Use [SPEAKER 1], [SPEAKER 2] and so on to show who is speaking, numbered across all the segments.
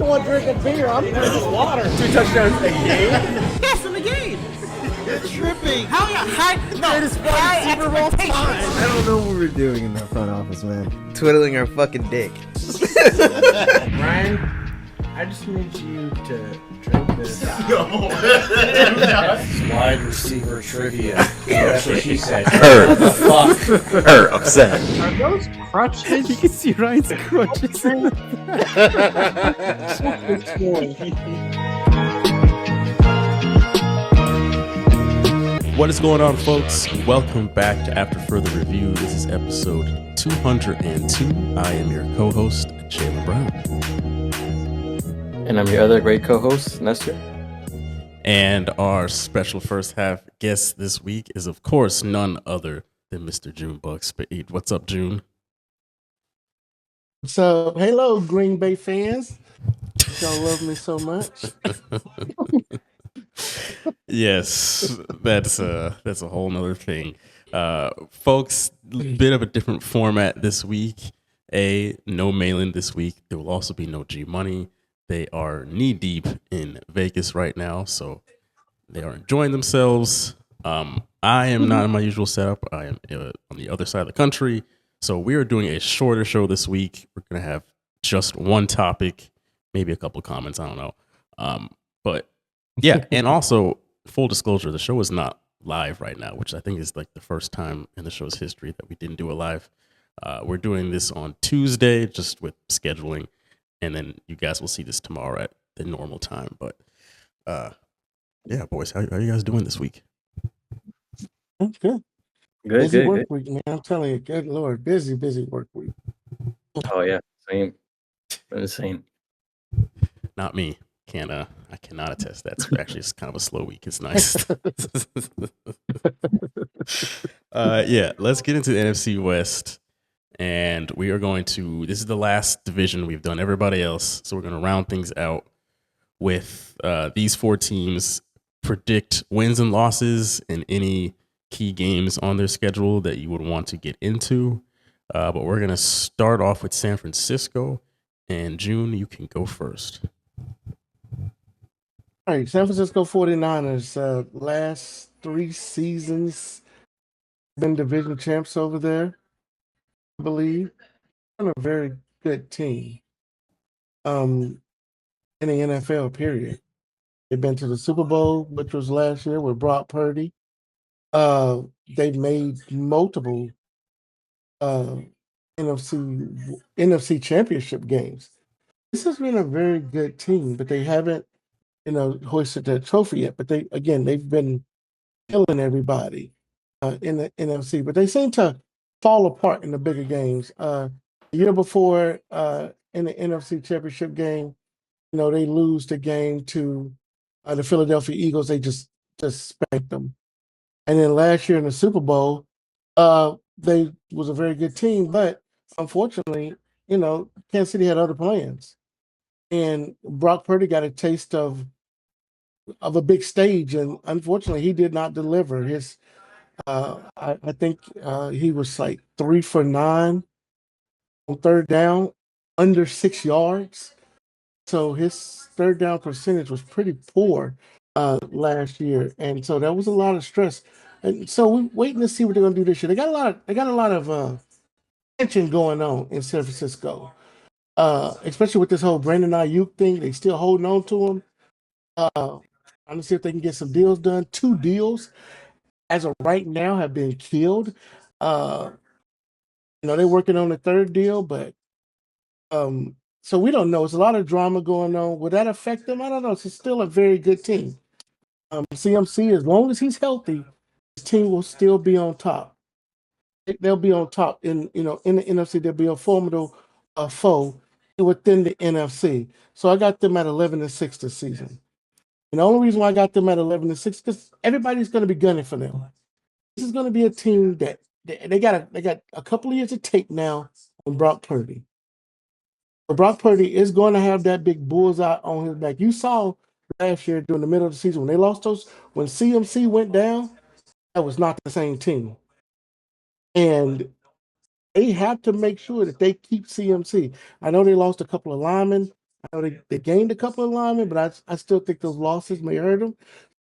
[SPEAKER 1] the one drinking beer. I'm drinking water.
[SPEAKER 2] 2 touchdowns a game?
[SPEAKER 1] Yes, in the game.
[SPEAKER 2] You're tripping.
[SPEAKER 1] How high? No,
[SPEAKER 2] Greatest wide receiver of all time.
[SPEAKER 3] I don't know what we're doing in the front office, man.
[SPEAKER 4] Twiddling our fucking dick.
[SPEAKER 2] Ryan, I just need you to drink this.
[SPEAKER 5] Wide receiver trivia. That's what she said.
[SPEAKER 3] Upset.
[SPEAKER 1] Are those crutches?
[SPEAKER 6] You can see Ryan's crutches. What is going on, folks? Welcome back to After Further Review. This is episode 202. I am your co-host, Jalen Brown.
[SPEAKER 7] And I'm your other great co-host, Nestor.
[SPEAKER 6] And our special first half guest this week is, of course, none other than Mr. June Buckspade. What's up, June?
[SPEAKER 1] So, hello, Green Bay fans. Y'all love me so much.
[SPEAKER 6] Yes, that's a whole nother thing. Folks, bit of a different format this week. No Malin this week. There will also be no G Money. They are knee deep in Vegas right now, so they are enjoying themselves. I am not in my usual setup. I am on the other side of the country, so we are doing a shorter show this week. We're gonna have just one topic, maybe a couple comments. I don't know, but yeah. And also, full disclosure, the show is not live right now, which I think is like the first time in the show's history that we didn't do it live. We're doing this on Tuesday, just with scheduling. And then you guys will see this tomorrow at the normal time. But yeah, boys, how you guys doing this week?
[SPEAKER 1] That's good. Busy work week, man. I'm telling you, good Lord, busy work week.
[SPEAKER 7] Oh yeah, same. Insane.
[SPEAKER 6] Not me. I cannot attest. That's actually it's kind of a slow week. It's nice. Yeah, let's get into the NFC West. And we are going to, this is the last division. We've done everybody else. So we're going to round things out with these 4 teams, predict wins and losses and any key games on their schedule that you would want to get into. But we're going to start off with San Francisco. And June, you can go first.
[SPEAKER 1] All right, San Francisco 49ers, last 3 seasons, been division champs over there. I believe, and a very good team in the NFL, period. They've been to the Super Bowl, which was last year with Brock Purdy. They've made multiple NFC championship games. This has been a very good team, but they haven't, hoisted that trophy yet. But they've been killing everybody in the NFC. But they seem to fall apart in the bigger games. The year before, in the NFC Championship game, they lose the game to the Philadelphia Eagles. They just spanked them. And then last year in the Super Bowl, they was a very good team, but unfortunately, Kansas City had other plans, and Brock Purdy got a taste of a big stage, and unfortunately, he did not deliver. His I think he was like 3 for 9 on third down, under 6 yards. So his third down percentage was pretty poor last year, and so that was a lot of stress. And so we're waiting to see what they're going to do this year. They got a lot of tension going on in San Francisco, especially with this whole Brandon Ayuk thing. They still holding on to him. I'm gonna see if they can get some deals done. 2 deals as of right now have been killed. They're working on the 3rd deal, but so we don't know. It's a lot of drama going on. Would that affect them? I don't know. It's still a very good team. CMC, as long as he's healthy, his team will still be on top. They'll be on top in the NFC. They'll be a formidable foe within the NFC. So I got them at 11-6 this season. And the only reason why I got them at 11-6 is because everybody's going to be gunning for them. This is going to be a team that they got a couple of years of tape now on Brock Purdy. But Brock Purdy is going to have that big bullseye on his back. You saw last year during the middle of the season when they lost when CMC went down, that was not the same team. And they have to make sure that they keep CMC. I know they lost a couple of linemen, I know they gained a couple of linemen, but I still think those losses may hurt them.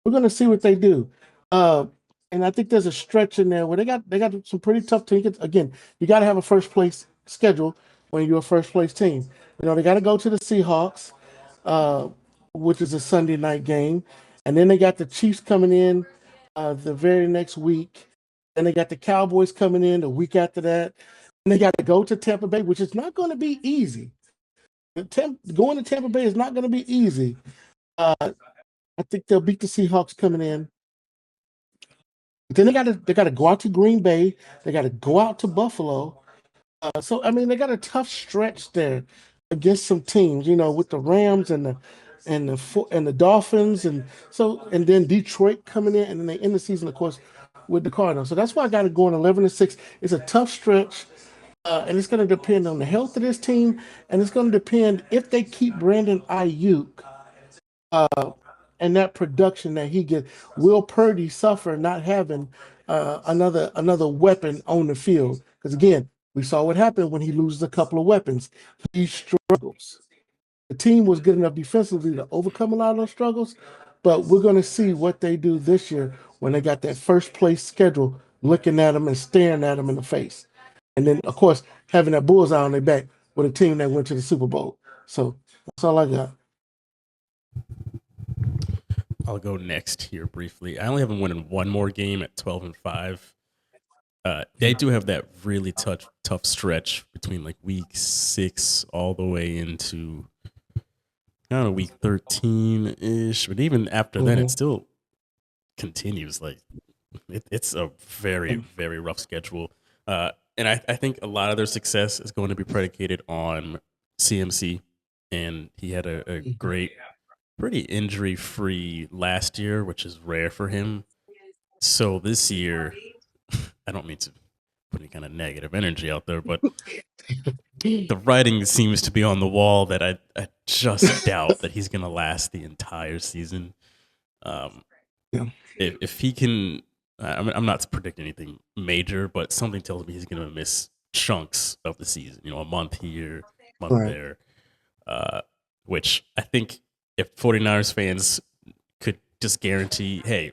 [SPEAKER 1] We're going to see what they do. And I think there's a stretch in there where they got some pretty tough teams. Again, you got to have a first place schedule when you're a first place team. You know, they got to go to the Seahawks, uh, which is a Sunday night game, and then they got the Chiefs coming in the very next week. Then they got the Cowboys coming in the week after that. And they got to go to Tampa Bay, which is not going to be easy. Going to Tampa Bay is not going to be easy. I think they'll beat the Seahawks coming in. But then they got to go out to Green Bay. They got to go out to Buffalo. So I mean, they got a tough stretch there against some teams. You know, with the Rams and the Dolphins, and then Detroit coming in, and then they end the season, of course, with the Cardinals. So that's why I got to go in 11-6. It's a tough stretch. And it's going to depend on the health of this team, and it's going to depend if they keep Brandon Ayuk and that production that he gets. Will Purdy suffer not having another weapon on the field? Because again, we saw what happened when he loses a couple of weapons. He struggles. The team was good enough defensively to overcome a lot of those struggles, but we're going to see what they do this year when they got that first place schedule looking at them and staring at them in the face. And then, of course, having that bullseye on their back with a team that went to the Super Bowl. So that's all I got.
[SPEAKER 6] I'll go next here briefly. I only have them winning one more game at 12-5. They do have that really tough stretch between like week 6 all the way into kind of week 13-ish. But even after then, it still continues. Like it's a very, very rough schedule. And I think a lot of their success is going to be predicated on CMC. And he had a great, pretty injury-free last year, which is rare for him. So this year, I don't mean to put any kind of negative energy out there, but the writing seems to be on the wall that I just doubt that he's going to last the entire season. If he can... I'm not to predict anything major, but something tells me he's going to miss chunks of the season. You know, a month here, month there. Which I think if 49ers fans could just guarantee, hey,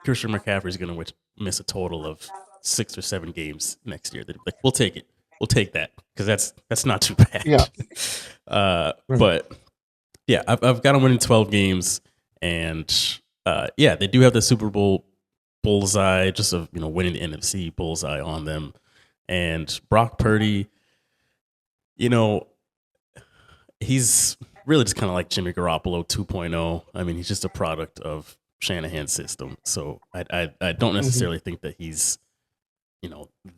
[SPEAKER 6] Christian McCaffrey is going to miss a total of 6 or 7 games next year, like, we'll take it. We'll take that because that's not too bad.
[SPEAKER 1] Yeah.
[SPEAKER 6] But yeah, I've got them winning 12 games, and they do have the Super Bowl bullseye, just of winning the NFC bullseye on them. And Brock Purdy, he's really just kind of like Jimmy Garoppolo 2.0. I mean, he's just a product of Shanahan's system. So I don't necessarily think that he's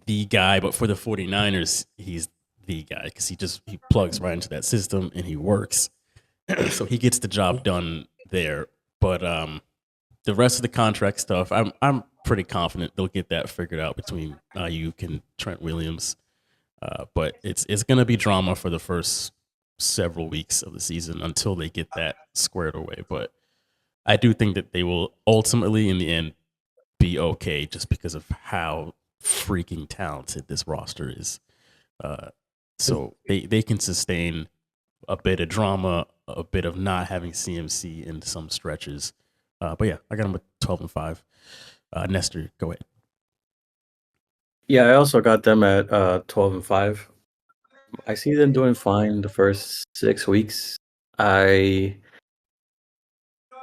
[SPEAKER 6] the guy, but for the 49ers, he's the guy because he plugs right into that system and he works. So he gets the job done there. But the rest of the contract stuff, I'm pretty confident they'll get that figured out between Ayuk and Trent Williams. But it's going to be drama for the first several weeks of the season until they get that squared away. But I do think that they will ultimately, in the end, be okay just because of how freaking talented this roster is. So they can sustain a bit of drama, a bit of not having CMC in some stretches. But yeah, I got them with 12-5. Nestor, go ahead.
[SPEAKER 7] Yeah, I also got them at 12-5. I see them doing fine the first 6 weeks. A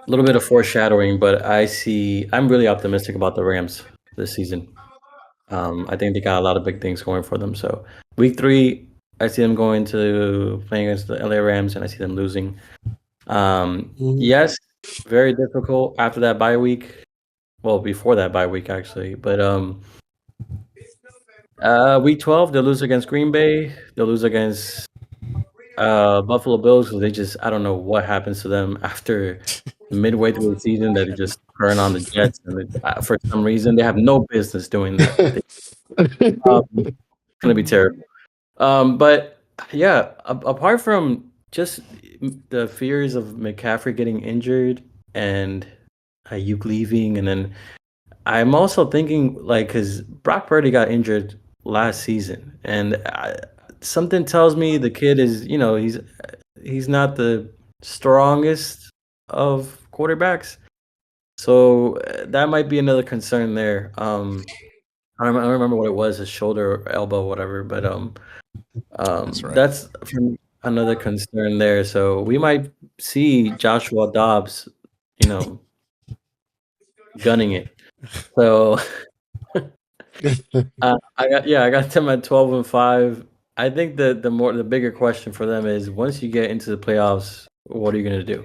[SPEAKER 7] little bit of foreshadowing, but I'm really optimistic about the Rams this season. I think they got a lot of big things going for them. So week 3, I see them going to playing against the LA Rams, and I see them losing. Yes, very difficult after that bye week. Well, before that bye week, actually. But week 12, they'll lose against Green Bay. They'll lose against Buffalo Bills because I don't know what happens to them after midway through the season that they just turn on the Jets. And for some reason, they have no business doing that. It's going to be terrible. But yeah, apart from just the fears of McCaffrey getting injured and Ayuk leaving, and then I'm also thinking because Brock Purdy got injured last season, and something tells me the kid is he's not the strongest of quarterbacks. So that might be another concern there. I don't remember what it was, his shoulder or elbow, whatever, but
[SPEAKER 6] That's right.
[SPEAKER 7] that's another concern there. So we might see Joshua Dobbs, gunning it. So I got them at 12-5. I think the bigger question for them is once you get into the playoffs, what are you gonna do?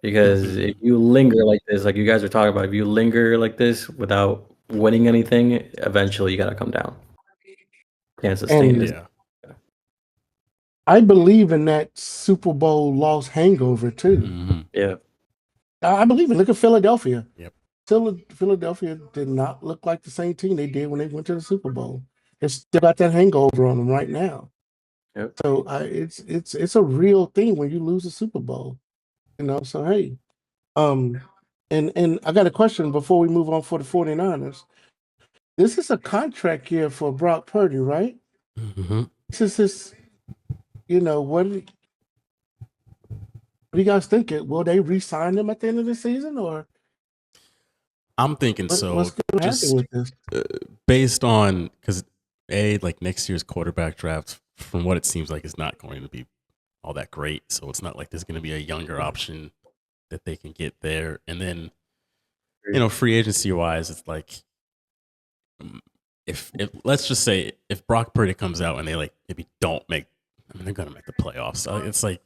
[SPEAKER 7] Because if you linger like this, like you guys are talking about, if you linger like this without winning anything, eventually you gotta come down. Can't sustain
[SPEAKER 1] And
[SPEAKER 7] this.
[SPEAKER 6] Yeah.
[SPEAKER 1] I believe in that Super Bowl loss hangover too.
[SPEAKER 6] Mhm.
[SPEAKER 7] Yeah.
[SPEAKER 1] I believe it. Look at Philadelphia.
[SPEAKER 6] Yep.
[SPEAKER 1] Philadelphia did not look like the same team they did when they went to the Super Bowl. They still got that hangover on them right now.
[SPEAKER 7] Yep.
[SPEAKER 1] So it's a real thing when you lose a Super Bowl. So hey. And I got a question before we move on for the 49ers. This is a contract year for Brock Purdy, right?
[SPEAKER 6] Mm-hmm.
[SPEAKER 1] This is his, what do you guys think? Will they re-sign him at the end of the season, or
[SPEAKER 6] I'm thinking
[SPEAKER 1] what's
[SPEAKER 6] so.
[SPEAKER 1] going to happen
[SPEAKER 6] Just
[SPEAKER 1] with this?
[SPEAKER 6] based on because like next year's quarterback draft, from what it seems like, is not going to be all that great. So it's not like there's going to be a younger option that they can get there. And then free agency wise, it's like if let's just say if Brock Purdy comes out and they maybe don't make, they're going to make the playoffs. So it's like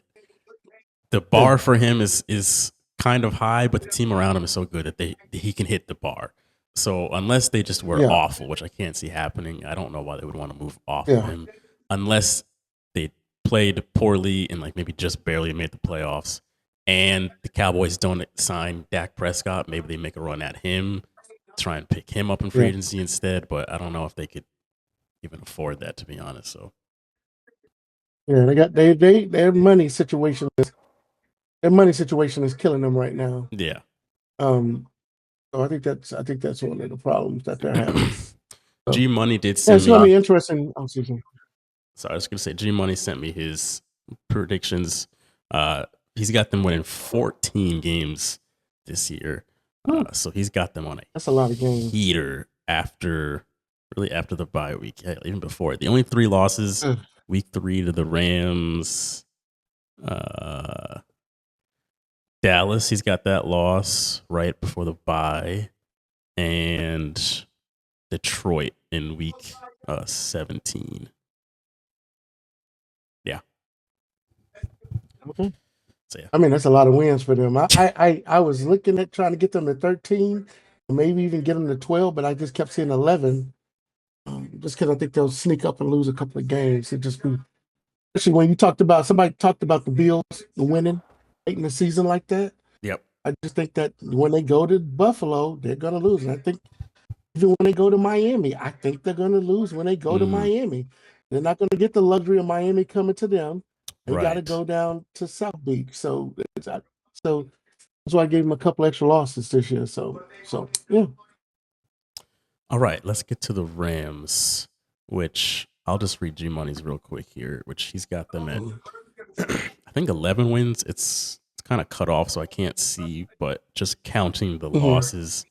[SPEAKER 6] the bar for him is kind of high, but the team around him is so good that he can hit the bar. So unless they just were awful, which I can't see happening, I don't know why they would want to move off of him unless they played poorly and maybe just barely made the playoffs. And the Cowboys don't sign Dak Prescott. Maybe they make a run at him, try and pick him up in free agency instead. But I don't know if they could even afford that, to be honest. So
[SPEAKER 1] they got their money situation is killing them right now.
[SPEAKER 6] Yeah.
[SPEAKER 1] So I think that's one of the problems that they're having.
[SPEAKER 6] G Money did send
[SPEAKER 1] it's gonna be interesting.
[SPEAKER 6] So I was going to say, G Money sent me his predictions. He's got them winning 14 games this year. So he's got them on
[SPEAKER 1] that's a lot of games.
[SPEAKER 6] Heater after the bye week, even before. The only 3 losses, week 3 to the Rams. Dallas, he's got that loss right before the bye. And Detroit in week 17. Yeah.
[SPEAKER 1] Okay.
[SPEAKER 6] So yeah.
[SPEAKER 1] I mean, that's a lot of wins for them. I was looking at trying to get them to 13, maybe even get them to 12, but I just kept seeing 11. Just because I think they'll sneak up and lose a couple of games. It just be, especially when somebody talked about the Bills winning late in the season like that.
[SPEAKER 6] Yep.
[SPEAKER 1] I just think that when they go to Buffalo, they're gonna lose. And I think even when they go to Miami, I think they're gonna lose when they go to Miami. They're not gonna get the luxury of Miami coming to them. They got to go down to South Beach. So that's why I gave them a couple extra losses this year. So yeah.
[SPEAKER 6] All right, let's get to the Rams, which I'll just read G Money's real quick here, which he's got them at I think 11 wins. It's kind of cut off, so I can't see, but just counting the losses,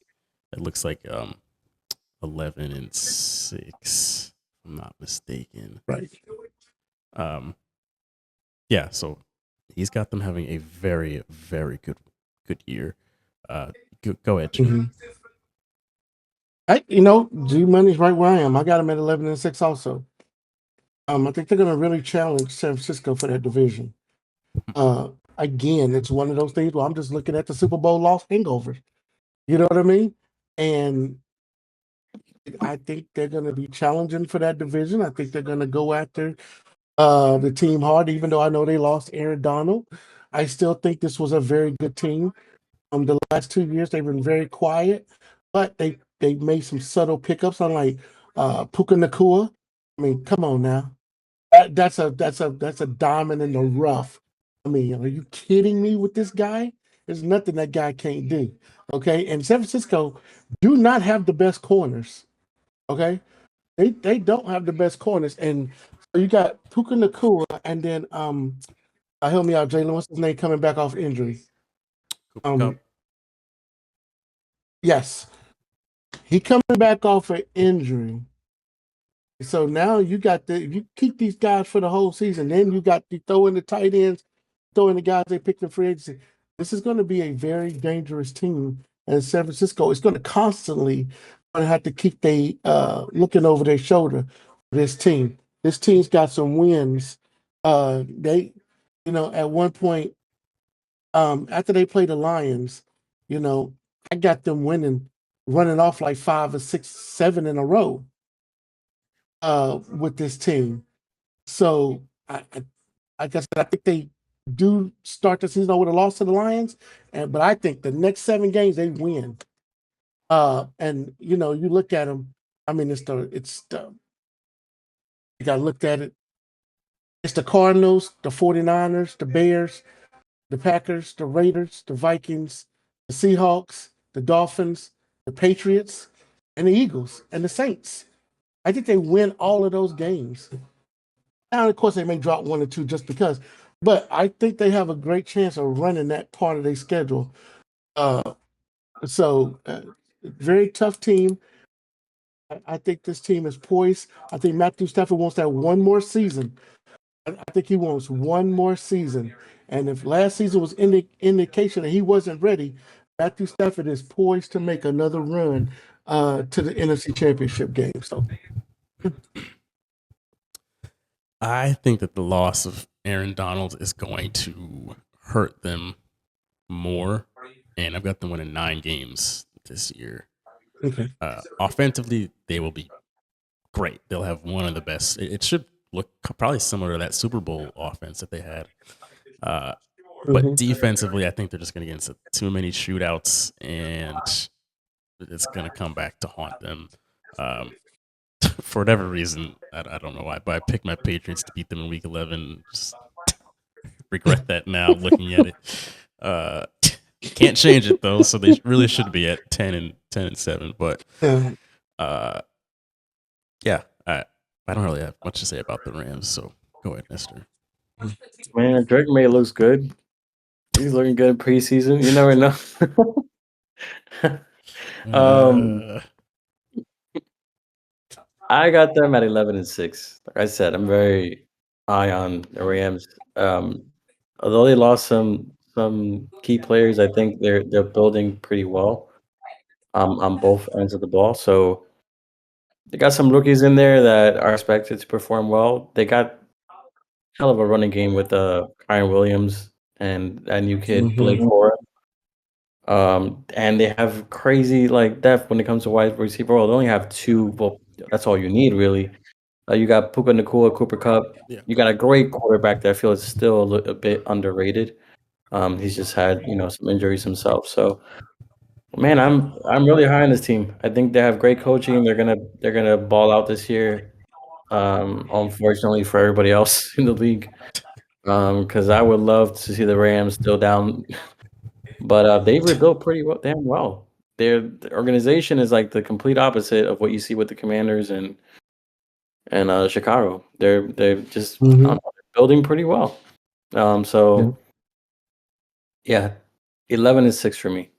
[SPEAKER 6] it looks like 11-6, if I'm not mistaken.
[SPEAKER 1] Right.
[SPEAKER 6] Yeah, so he's got them having a very, very good year. Go ahead, Jim.
[SPEAKER 1] G Money's right where I am. I got him at 11-6 also. I think they're going to really challenge San Francisco for that division. Again, it's one of those things where I'm just looking at the Super Bowl loss hangover. You know what I mean? And I think they're going to be challenging for that division. I think they're going to go after the team hard, even though I know they lost Aaron Donald. I still think this was a very good team. The last 2 years, they've been very quiet, but they made some subtle pickups on Puka Nacua. I mean, come on now. That's a diamond in the rough. I mean, are you kidding me with this guy? There's nothing that guy can't do. Okay, and San Francisco do not have the best corners. Okay, they don't have the best corners, and so you got Puka Nacua, and then Help me out, Jalen. What's his name coming back off injury?
[SPEAKER 6] Cooper Cup.
[SPEAKER 1] Yes, he coming back off an injury. So now you got if you keep these guys for the whole season, then you got to throw in the tight ends, throw in the guys they picked in free agency. This is going to be a very dangerous team. And San Francisco is going to constantly have to keep they looking over their shoulder for this team. This team's got some wins. They, at one point, after they played the Lions, I got them running off like 5 or 6, 7 in a row with this team. So like I said, I think they do start the season with a loss to the Lions, but I think the next 7 games they win. And you look at them. I mean, it's the you got to look at it. It's the Cardinals, the 49ers, the Bears, the Packers, the Raiders, the Vikings, the Seahawks, the Dolphins, the Patriots, and the Eagles and the Saints. I think they win all of those games. Now, of course, they may drop 1 or 2 just because, but I think they have a great chance of running that part of their schedule. So, very tough team. I think this team is poised. I think Matthew Stafford wants that one more season. I think he wants one more season. And if last season was indication that he wasn't ready, Matthew Stafford is poised to make another run to the NFC Championship game. So,
[SPEAKER 6] I think that the loss of Aaron Donald is going to hurt them more, and I've got them winning 9 games this year.
[SPEAKER 1] okay.
[SPEAKER 6] Offensively, they will be great. They'll have one of the best. It should look probably similar to that Super Bowl offense that they had. But defensively, I think they're just going to get into too many shootouts, and it's going to come back to haunt them. For whatever reason, I don't know why, but I picked my Patriots to beat them in Week 11. Just regret that now, looking at it. Can't change it though, so they really should be at 10 and 7. But yeah, I don't really have much to say about the Rams. So go ahead, Nestor.
[SPEAKER 7] Man, Drake May looks good. He's looking good in preseason. You never know. I got them at 11 and 6. Like I said, I'm very high on the Rams. Although they lost some key players, I think they're building pretty well on both ends of the ball. So they got some rookies in there that are expected to perform well. They got hell of a running game with Kyron Williams and that new kid Blake Cora. And they have crazy depth when it comes to wide receiver. Well, they only have 2. Well, that's all you need really. You got Puka Nacua, Cooper Cup.
[SPEAKER 6] Yeah.
[SPEAKER 7] You got a great quarterback that I feel is still a bit underrated. He's just had some injuries himself. So, man, I'm really high on this team. I think they have great coaching. They're gonna ball out this year. Unfortunately for everybody else in the league, because I would love to see the Rams still down, but they rebuilt pretty damn well. The organization is like the complete opposite of what you see with the Commanders and Chicago. They're just building pretty well. So yeah, 11 and 6 for me.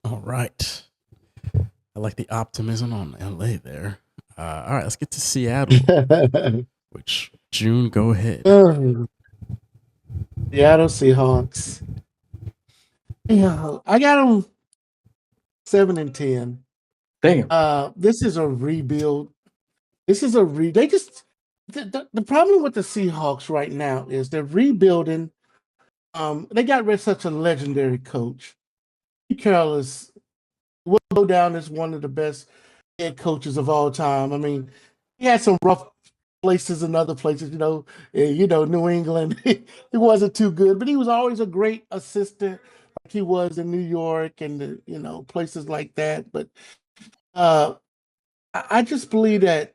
[SPEAKER 6] All right. I like the optimism on LA there. All right, let's get to Seattle. Which June, go ahead.
[SPEAKER 1] Seattle Seahawks. Yeah, I got them 7 and 10.
[SPEAKER 7] Damn.
[SPEAKER 1] This is a rebuild. This is they just the problem with the Seahawks right now is they're rebuilding. They got rid of such a legendary coach. Pete Carroll will go down as one of the best head coaches of all time. I mean, he had some rough places and other places, New England. He wasn't too good, but he was always a great assistant, like he was in New York and places like that. But I just believe that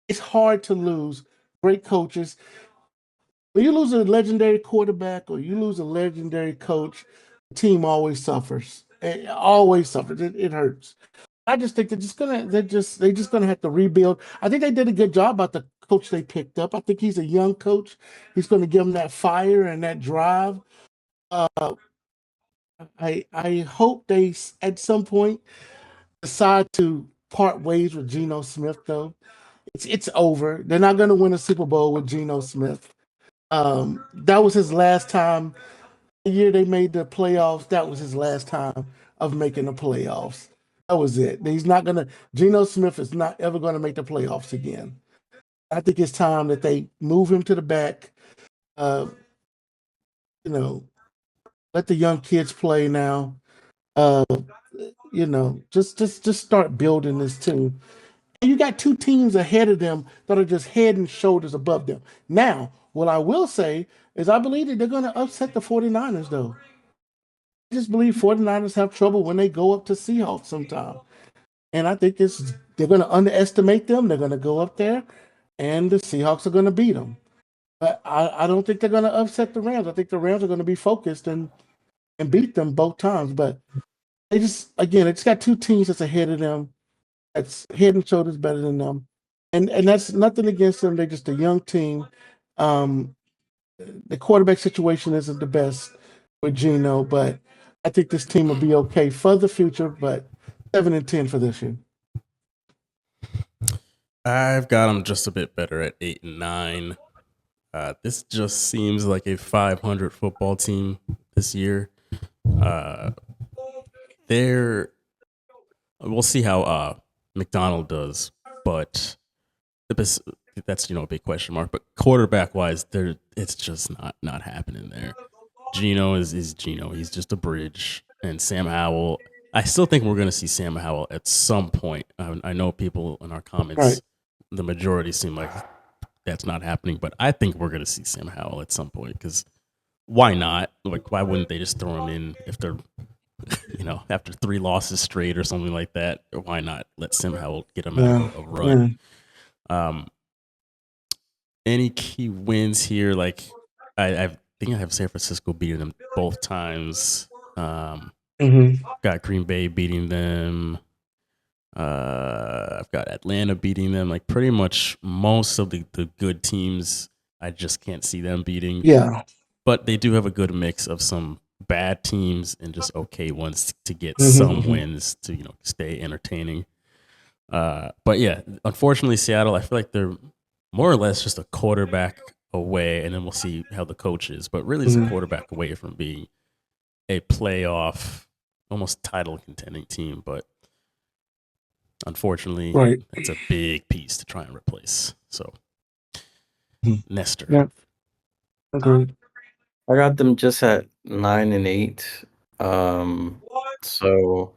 [SPEAKER 1] it's hard to lose great coaches. When you lose a legendary quarterback or you lose a legendary coach, the team always suffers. It always suffers. It hurts. I just think they're just gonna have to rebuild. I think they did a good job coach they picked up. I think he's a young coach. He's going to give them that fire and that drive. Uh, I hope they at some point decide to part ways with Geno Smith. Though it's over. They're not going to win a Super Bowl with Geno Smith. That was his last time. The year they made the playoffs, that was his last time of making the playoffs. That was it. He's not gonna. Geno Smith is not ever going to make the playoffs again. I think it's time that they move him to the back. Uh, you know, let the young kids play now. Uh, just start building this team. And you got two teams ahead of them that are just head and shoulders above them. Now, what I will say is I believe that they're going to upset the 49ers, though. I just believe 49ers have trouble when they go up to Seahawks sometime. And I think they're going to underestimate them. They're going to go up there, and the Seahawks are going to beat them. But I don't think they're going to upset the Rams. I think the Rams are going to be focused and beat them both times. But it's got two teams that's ahead of them, that's head and shoulders better than them. And that's nothing against them. They're just a young team. The quarterback situation isn't the best with Geno, but I think this team will be okay for the future, but 7-10 for this year.
[SPEAKER 6] I've got them just a bit better at 8-9. This just seems like a 500 football team this year. We'll see how McDonald does, but that's a big question mark. But quarterback wise, it's just not happening there. Geno is Geno. He's just a bridge, and Sam Howell. I still think we're going to see Sam Howell at some point. I know people in our comments,
[SPEAKER 1] Right.
[SPEAKER 6] The majority seem like that's not happening, but I think we're going to see Sam Howell at some point because why not? Like, why wouldn't they just throw him in if they're, after 3 losses straight or something like that? Or why not let Sam Howell get him out of a run?
[SPEAKER 1] Yeah.
[SPEAKER 6] Any key wins here? Like, I think I have San Francisco beating them both times. Got Green Bay beating them. I've got Atlanta beating them. Like pretty much most of the good teams, I just can't see them beating.
[SPEAKER 1] Yeah.
[SPEAKER 6] But they do have a good mix of some bad teams and just okay ones to get some wins to stay entertaining. But yeah, unfortunately, Seattle, I feel like they're more or less just a quarterback away, and then we'll see how the coach is. But really, it's a quarterback away from being a playoff, almost title contending team. But unfortunately, it's a big piece to try and replace. So, Nestor.
[SPEAKER 1] Yeah. Agreed.
[SPEAKER 7] I got them just at 9-8. So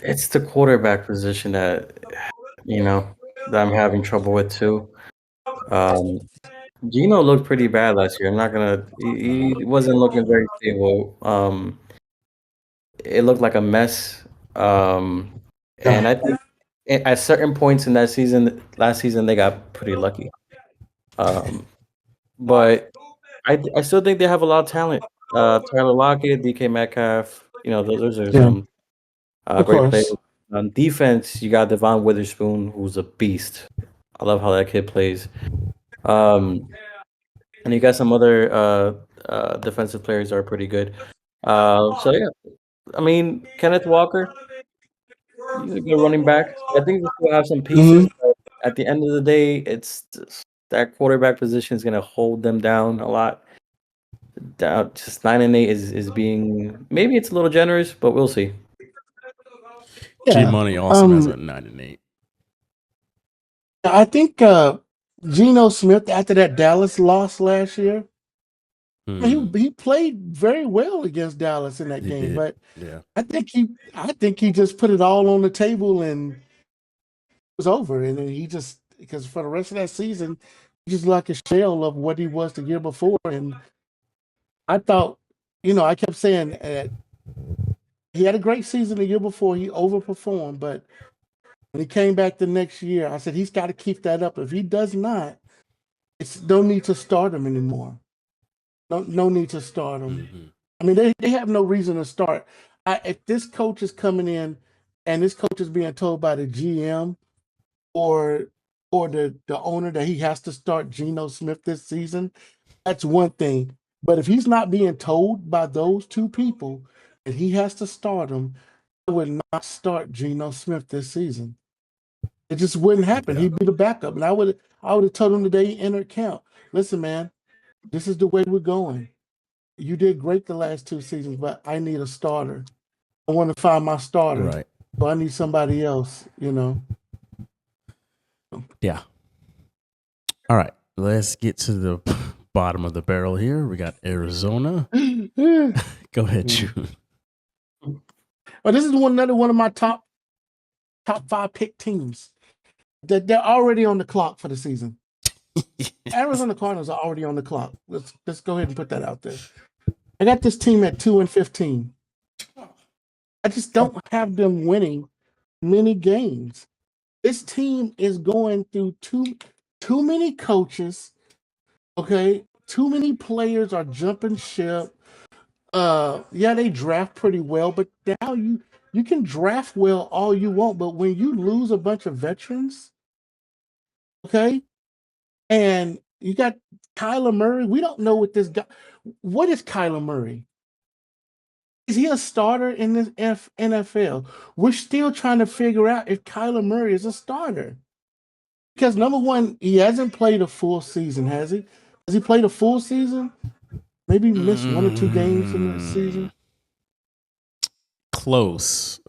[SPEAKER 7] it's the quarterback position that I'm having trouble with too. Geno looked pretty bad last year. I'm not gonna. He wasn't looking very stable. It looked like a mess. And I think at certain points in that season, last season, they got pretty lucky. But I still think they have a lot of talent. Tyler Lockett, DK Metcalf, those are some great players. On defense, you got Devon Witherspoon, who's a beast. I love how that kid plays. And you got some other defensive players that are pretty good. So yeah, I mean Kenneth Walker, he's a good running back. I think we still have some pieces. But at the end of the day, it's that quarterback position is going to hold them down a lot. Down just 9-8 is being, maybe it's a little generous, but we'll see.
[SPEAKER 6] G Money also has a 9-8.
[SPEAKER 1] I think Geno Smith, after that Dallas loss last year, he played very well against Dallas in that game. But I think he just put it all on the table and it was over. And then because for the rest of that season, he just like a shell of what he was the year before. And I thought, I kept saying he had a great season the year before. He overperformed, but when he came back the next year, I said he's got to keep that up. If he does not, it's no need to start him anymore. No need to start him. I mean, they have no reason to start. If this coach is coming in and this coach is being told by the GM or or the owner that he has to start Geno Smith this season, that's one thing. But if he's not being told by those two people that he has to start him, I would not start Geno Smith this season. It just wouldn't happen.
[SPEAKER 6] Yeah.
[SPEAKER 1] He'd be the backup, and I would have told him the day he entered camp. Listen, man, this is the way we're going. You did great the last 2 seasons, but I need a starter. I want to find my starter,
[SPEAKER 6] Right.
[SPEAKER 1] so I need somebody else.
[SPEAKER 6] Yeah. All right. Let's get to the bottom of the barrel here. We got Arizona. Go ahead, June.
[SPEAKER 1] But this is another one of my top 5 pick teams. They're already on the clock for the season. Arizona Cardinals are already on the clock. Let's go ahead and put that out there. I got this team at 2-15. I just don't have them winning many games. This team is going through too many coaches. Okay, too many players are jumping ship. Yeah, they draft pretty well, but now you can draft well all you want, but when you lose a bunch of veterans, okay, and you got Kyler Murray, we don't know what this guy. What is Kyler Murray? Is he a starter in this NFL? We're still trying to figure out if Kyler Murray is a starter. Because number one, he hasn't played a full season, has he? Has he played a full season? Maybe missed 1 or 2 games in the season.
[SPEAKER 6] Close.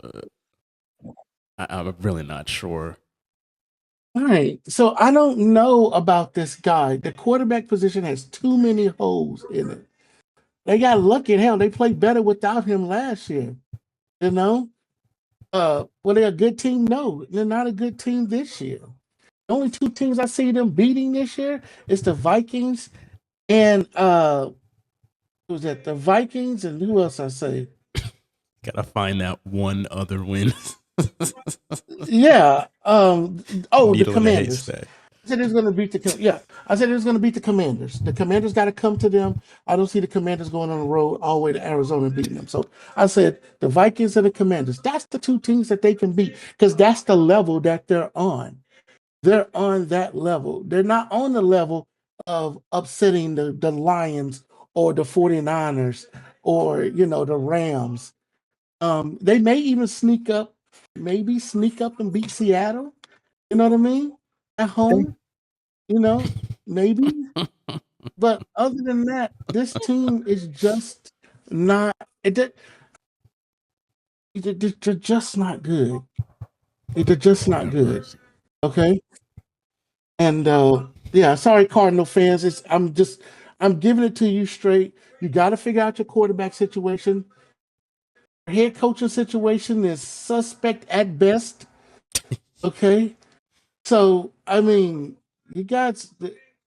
[SPEAKER 6] I'm really not sure.
[SPEAKER 1] All right. So I don't know about this guy. The quarterback position has too many holes in it. They got lucky. Hell, they played better without him last year. Were they a good team? No, they're not a good team this year. The only 2 teams I see them beating this year is the Vikings and who was that? The Vikings and who else I say?
[SPEAKER 6] Gotta find that one other win.
[SPEAKER 1] Yeah. The Commanders.
[SPEAKER 6] Haystack.
[SPEAKER 1] I said it was going to beat I said it was going to beat the Commanders. The Commanders got to come to them. I don't see the Commanders going on the road all the way to Arizona and beating them. So I said the Vikings and the Commanders. That's the 2 teams that they can beat because that's the level that they're on. They're on that level. They're not on the level of upsetting the Lions or the 49ers or the Rams. They may even sneak up and beat Seattle. You know what I mean? At home, maybe. But other than that, this team is just not. They're just not good. They're just not good. Okay. And sorry, Cardinal fans. I'm giving it to you straight. You got to figure out your quarterback situation. Head coaching situation is suspect at best. Okay. So, I mean, you guys,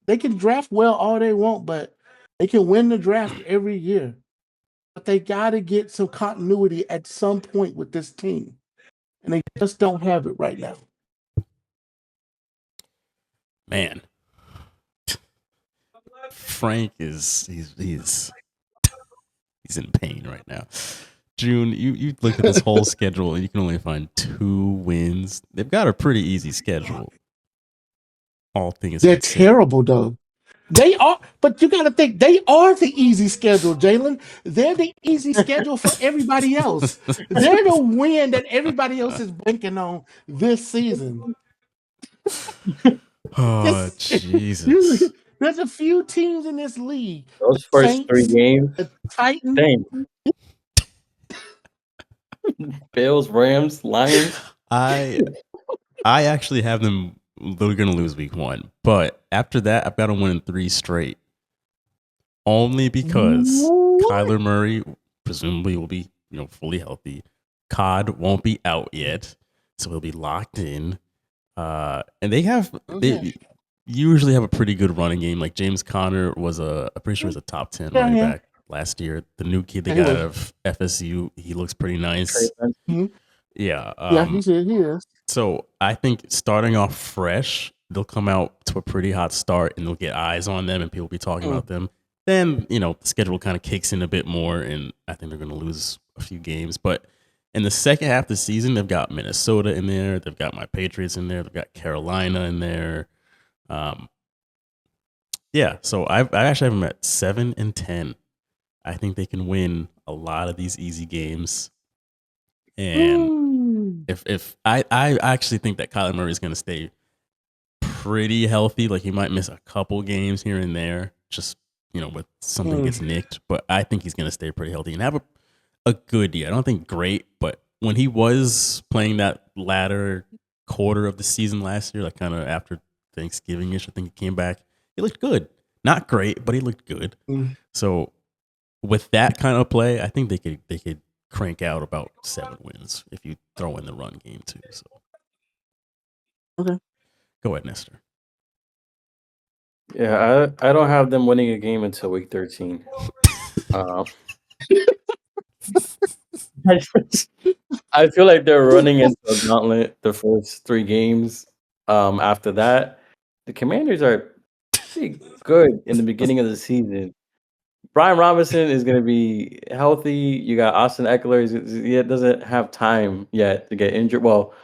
[SPEAKER 1] they can draft well all they want, but they can win the draft every year. But they got to get some continuity at some point with this team. And they just don't have it right now.
[SPEAKER 6] Man. Frank he's in pain right now. June, you look at this whole schedule and you can only find 2 wins. They've got a pretty easy schedule. All things
[SPEAKER 1] They're
[SPEAKER 6] considered.
[SPEAKER 1] terrible though. They are, but you got to think they are the easy schedule, Jalen. They're the easy schedule for everybody else. They're the win that everybody else is banking on this season.
[SPEAKER 6] Oh, Jesus.
[SPEAKER 1] There's a few teams in this league.
[SPEAKER 7] Those first
[SPEAKER 1] Saints,
[SPEAKER 7] 3 games,
[SPEAKER 1] the Titans.
[SPEAKER 7] dang. Bills, Rams, Lions.
[SPEAKER 6] I actually have them. They're going to lose week 1, but after that, I've got to win 3 straight. Only because Kyler Murray presumably will be, fully healthy. COD won't be out yet, so he'll be locked in. And they usually have a pretty good running game. Like James Conner I'm pretty sure was a top 10 running back last year. The new kid they got out of FSU, he looks pretty nice.
[SPEAKER 1] Mm-hmm.
[SPEAKER 6] Yeah.
[SPEAKER 1] He is.
[SPEAKER 6] So I think starting off fresh, they'll come out to a pretty hot start and they'll get eyes on them and people will be talking about them. Then, the schedule kind of kicks in a bit more and I think they're going to lose a few games. But In the second half of the season, they've got Minnesota in there. They've got my Patriots in there. They've got Carolina in there. Yeah, so I actually have them at 7-10. I think they can win a lot of these easy games. And if I actually think that Kyler Murray is going to stay pretty healthy. Like he might miss a couple games here and there, just with something gets nicked. But I think he's going to stay pretty healthy and have a good year. I don't think great, but when he was playing that latter quarter of the season last year, like kind of after Thanksgiving-ish, I think he came back. He looked good. Not great, but he looked good. So with that kind of play, I think they could crank out about 7 wins if you throw in the run game too. So
[SPEAKER 1] Okay.
[SPEAKER 6] Go ahead, Nestor.
[SPEAKER 7] Yeah, I don't have them winning a game until week 13. I feel like they're running into a gauntlet the first 3 games. After that, the Commanders are pretty good in the beginning of the season. Brian Robinson is going to be healthy. You got Austin Eckler. He doesn't have time yet to get injured. Well,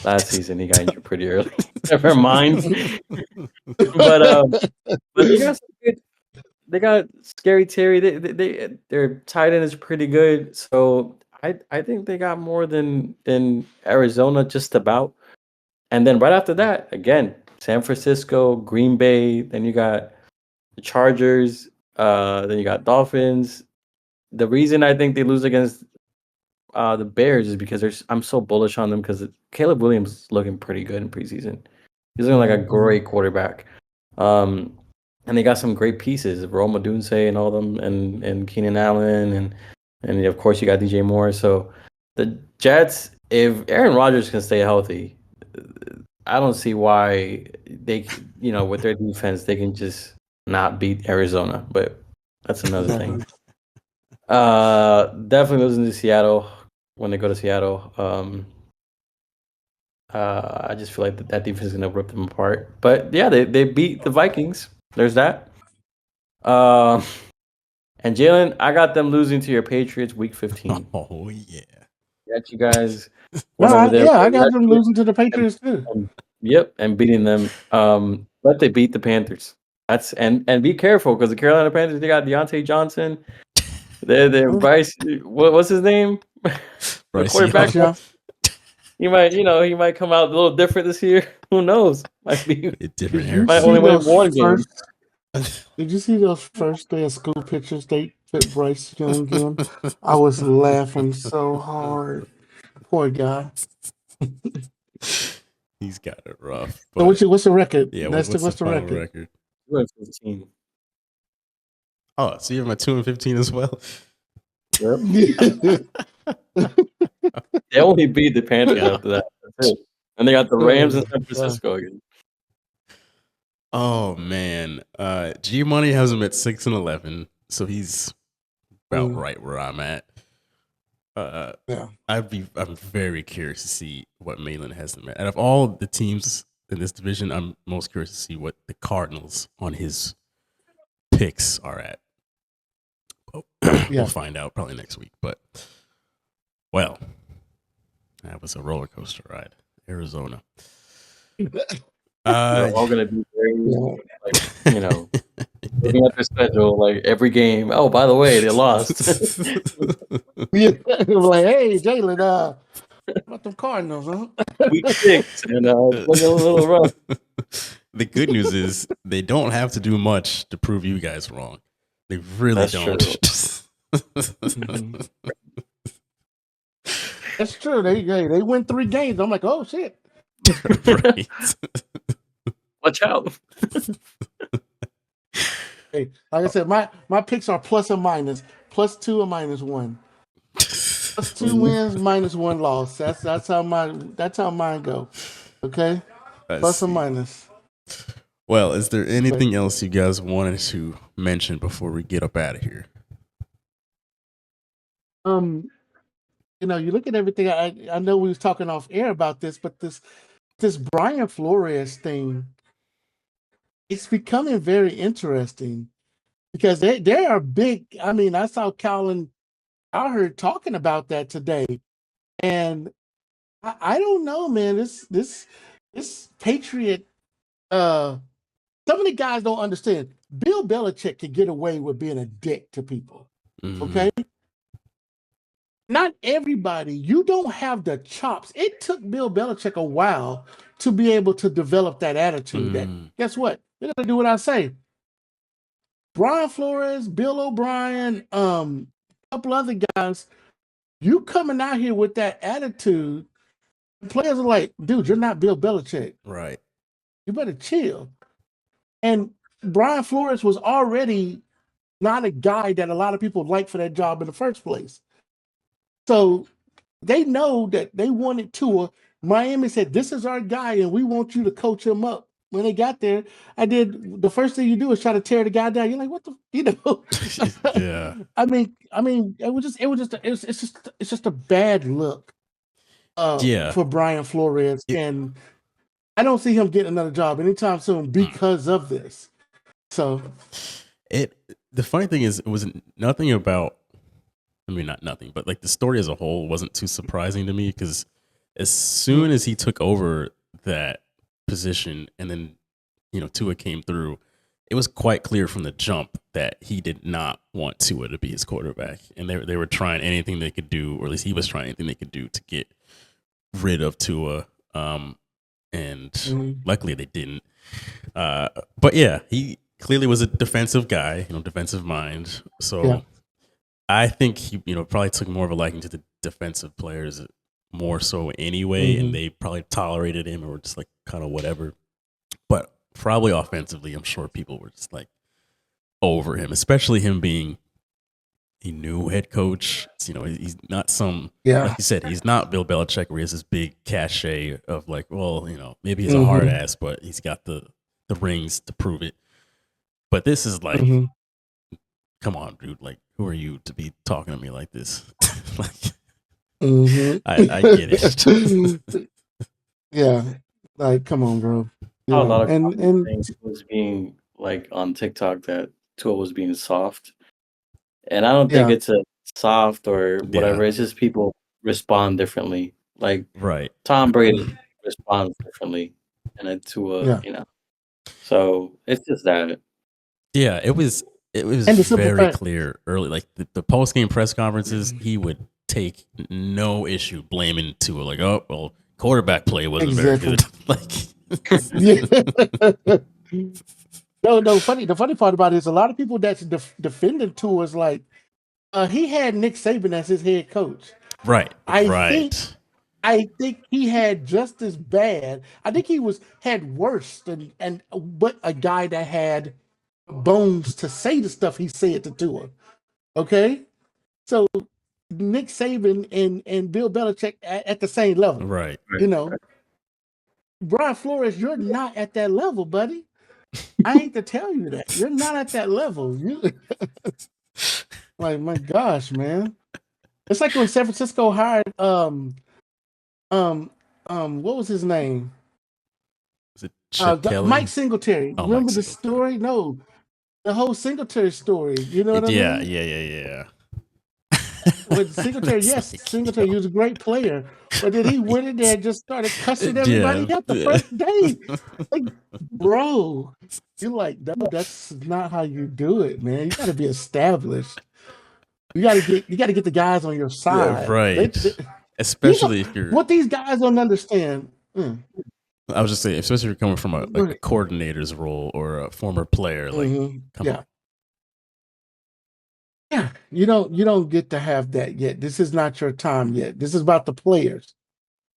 [SPEAKER 7] last season he got injured pretty early. Never mind. But they got some good. They got Scary Terry. Their tight end is pretty good. So I think they got more than Arizona just about. And then right after that, again, San Francisco, Green Bay. Then you got the Chargers. Then you got Dolphins. The reason I think they lose against the Bears is because I'm so bullish on them because Caleb Williams is looking pretty good in preseason. He's looking like a great quarterback. And they got some great pieces, Rome Odunze and all them, and Keenan Allen, and of course you got DJ Moore. So the Jets, if Aaron Rodgers can stay healthy, I don't see why they, with their defense, they can just not beat Arizona. But that's another thing. Definitely losing to Seattle when they go to Seattle. I just feel like that defense is gonna rip them apart. But yeah, they beat the Vikings. There's that. And Jalen, I got them losing to your Patriots week 15.
[SPEAKER 6] Oh yeah.
[SPEAKER 7] Got you guys.
[SPEAKER 1] I got them losing to the Patriots too.
[SPEAKER 7] Yep, and beating them. But they beat the Panthers. That's and be careful because the Carolina Panthers, they got Deontay Johnson. They're Bryce. What's his name? The quarterback.
[SPEAKER 1] Yeah.
[SPEAKER 7] He might come out a little different this year. Who knows? Might be
[SPEAKER 6] A different hair.
[SPEAKER 7] might only win one game.
[SPEAKER 1] Did you see those first day of school pictures they put Bryce Young in? I was laughing so hard. Poor guy.
[SPEAKER 6] He's got it rough.
[SPEAKER 1] So what's the record?
[SPEAKER 6] Yeah,
[SPEAKER 1] what's the
[SPEAKER 6] final
[SPEAKER 1] record?
[SPEAKER 7] 2-15.
[SPEAKER 6] Oh, so you have my 2-15 as well?
[SPEAKER 7] Yep. They only beat the Panthers after that. That's it. And they got the Rams in San Francisco again.
[SPEAKER 6] Oh man. G Money has him at 6-11, so he's about right where I'm at.
[SPEAKER 1] Yeah.
[SPEAKER 6] I'm very curious to see what Malin has them at. Out of all the teams in this division, I'm most curious to see what the Cardinals on his picks are at. We'll find out probably next week. But well, that was a roller coaster ride. Arizona.
[SPEAKER 7] They're all gonna be very looking at their schedule, like every game. Oh, by the way, they lost.
[SPEAKER 1] Like, hey, Jalen, about them Cardinals, huh?
[SPEAKER 7] Week 6, and looking a little rough.
[SPEAKER 6] The good news is they don't have to do much to prove you guys wrong. They really don't.
[SPEAKER 1] That's true. They win 3 games. I'm like, oh shit.
[SPEAKER 6] Right.
[SPEAKER 7] Watch out.
[SPEAKER 1] Hey, like I said, my picks are plus or minus, +2 or -1. +2 wins, -1 loss. That's how mine go. Okay, plus or minus.
[SPEAKER 6] Well, is there anything else you guys wanted to mention before we get up out of here?
[SPEAKER 1] You look at everything. I know we was talking off air about this, but this Brian Flores thing, it's becoming very interesting because they are big. I mean, I saw Colin Cowherd talking about that today, And I don't know, man. This Patriot. Some of the guys don't understand. Bill Belichick can get away with being a dick to people. Okay. Not everybody. You don't have the chops. It took Bill Belichick a while to be able to develop that attitude. That guess what? You're gonna do what I say. Brian Flores, Bill O'Brien, a couple other guys. You coming out here with that attitude, players are like, dude, you're not Bill Belichick.
[SPEAKER 6] Right.
[SPEAKER 1] You better chill. And Brian Flores was already not a guy that a lot of people liked for that job in the first place. So they know that they wanted Tua. Miami said, this is our guy, and we want you to coach him up. When they got there, the first thing you do is try to tear the guy down. You're like, what the,
[SPEAKER 6] Yeah.
[SPEAKER 1] I mean, it's just a bad look for Brian Flores. And I don't see him getting another job anytime soon because of this. So
[SPEAKER 6] the funny thing is, it was nothing about, I mean, not nothing, but like the story as a whole wasn't too surprising to me, because as soon as he took over that position and then, Tua came through, it was quite clear from the jump that he did not want Tua to be his quarterback. And they were trying anything they could do, or at least he was trying anything they could do to get rid of Tua. And luckily they didn't. But yeah, he clearly was a defensive guy, defensive mind. So I think he, probably took more of a liking to the defensive players more so anyway, and they probably tolerated him or just like kind of whatever. But probably offensively, I'm sure people were just like over him, especially him being a new head coach. He's not like you said, he's not Bill Belichick where he has this big cachet of like, well, maybe he's a hard ass, but he's got the rings to prove it. But this is like, come on, dude. Like, who are you to be talking to me like this? Like, I get it.
[SPEAKER 1] Yeah. Like, come on, bro.
[SPEAKER 7] A lot of things was being like on TikTok that Tua was being soft. And I don't think it's a soft or whatever. It's just people respond differently. Like Tom Brady responds differently, and then Tua, So it's just that.
[SPEAKER 6] Yeah, it was very clear early. Like the post game press conferences, he would take no issue blaming Tua. Like, oh well, quarterback play wasn't very good. Like,
[SPEAKER 1] no. The funny part about it is a lot of people that's defending Tua is like, he had Nick Saban as his head coach.
[SPEAKER 6] Right.
[SPEAKER 1] I think he had just as bad. I think he had worse but a guy that had bones to say the stuff he said to Tua. Okay, so Nick Saban and Bill Belichick at the same level.
[SPEAKER 6] Right.
[SPEAKER 1] Brian Flores, you're not at that level, buddy. I hate to tell you that. You're not at that level. Like, my gosh, man. It's like when San Francisco hired what was his name?
[SPEAKER 6] Was it Chip Kelly?
[SPEAKER 1] Mike Singletary.
[SPEAKER 6] Oh,
[SPEAKER 1] remember
[SPEAKER 6] Mike
[SPEAKER 1] the story? No. The whole Singletary story. You know what I mean?
[SPEAKER 6] Yeah.
[SPEAKER 1] With Singletary, Singletary, he was a great player. But then he went in there and just started cussing everybody out the first day. Like, bro, you're like, no, that's not how you do it, man. You gotta be established. You gotta get the guys on your side.
[SPEAKER 6] Yeah, right. Especially if you're
[SPEAKER 1] what these guys don't understand.
[SPEAKER 6] I was just saying, especially if you're coming from a coordinator's role or a former player, like come on.
[SPEAKER 1] Yeah, you don't get to have that yet. This is not your time yet. This is about the players,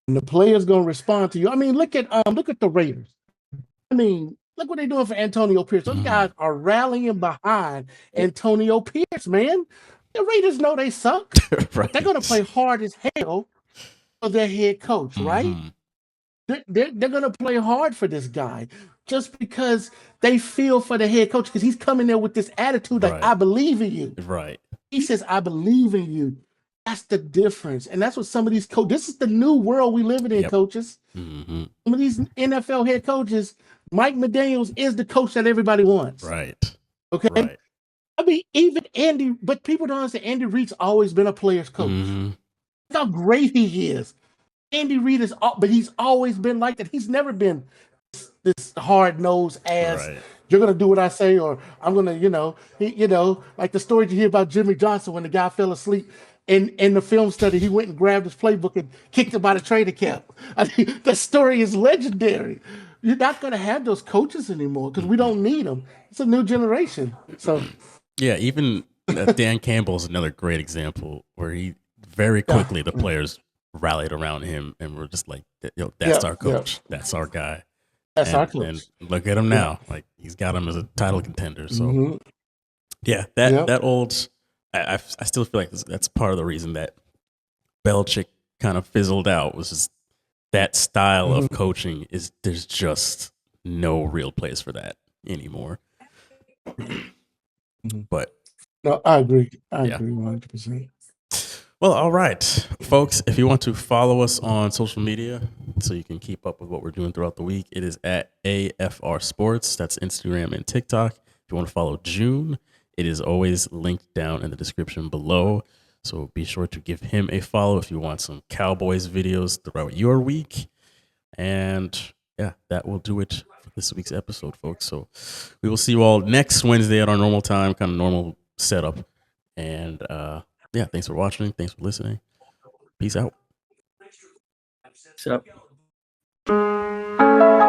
[SPEAKER 1] and the players gonna respond to you. I mean, look at the Raiders. I mean, look what they're doing for Antonio Pierce. Those guys are rallying behind Antonio Pierce, man. The Raiders know they suck.
[SPEAKER 6] Right.
[SPEAKER 1] They're gonna play hard as hell for their head coach, right? They're gonna play hard for this guy just because they feel for the head coach, because he's coming there with this attitude like, I believe in you.
[SPEAKER 6] Right.
[SPEAKER 1] He says, I believe in you. That's the difference. And that's what some of these coaches, this is the new world we live in, coaches. Some of these NFL head coaches, Mike McDaniels is the coach that everybody wants.
[SPEAKER 6] Right.
[SPEAKER 1] Okay.
[SPEAKER 6] Right.
[SPEAKER 1] I mean, even Andy, but people don't understand, Andy Reid's always been a player's coach. how great he is. Andy Reid is, but he's always been like that. He's never been this hard nosed ass.
[SPEAKER 6] Right.
[SPEAKER 1] You're gonna do what I say, or I'm gonna, like the story you hear about Jimmy Johnson when the guy fell asleep in the film study. He went and grabbed his playbook and kicked him out of training camp. I mean, that story is legendary. You're not gonna have those coaches anymore because we don't need them. It's a new generation. So
[SPEAKER 6] Yeah, even Dan Campbell is another great example where he very quickly the players rallied around him and were just like, that's our coach, that's our guy.
[SPEAKER 1] That's our coach.
[SPEAKER 6] And look at him now. Like, he's got him as a title contender. So, that old, I still feel like that's part of the reason that Belichick kind of fizzled out was just that style of coaching there's just no real place for that anymore. But
[SPEAKER 1] no, I agree. I agree 100%.
[SPEAKER 6] Well, all right, folks, if you want to follow us on social media so you can keep up with what we're doing throughout the week, it is at AFR Sports. That's Instagram and TikTok. If you want to follow June, it is always linked down in the description below. So be sure to give him a follow if you want some Cowboys videos throughout your week. And that will do it for this week's episode, folks. So we will see you all next Wednesday at our normal time, kind of normal setup. And thanks for watching. Thanks for listening. Peace out.
[SPEAKER 7] Peace out.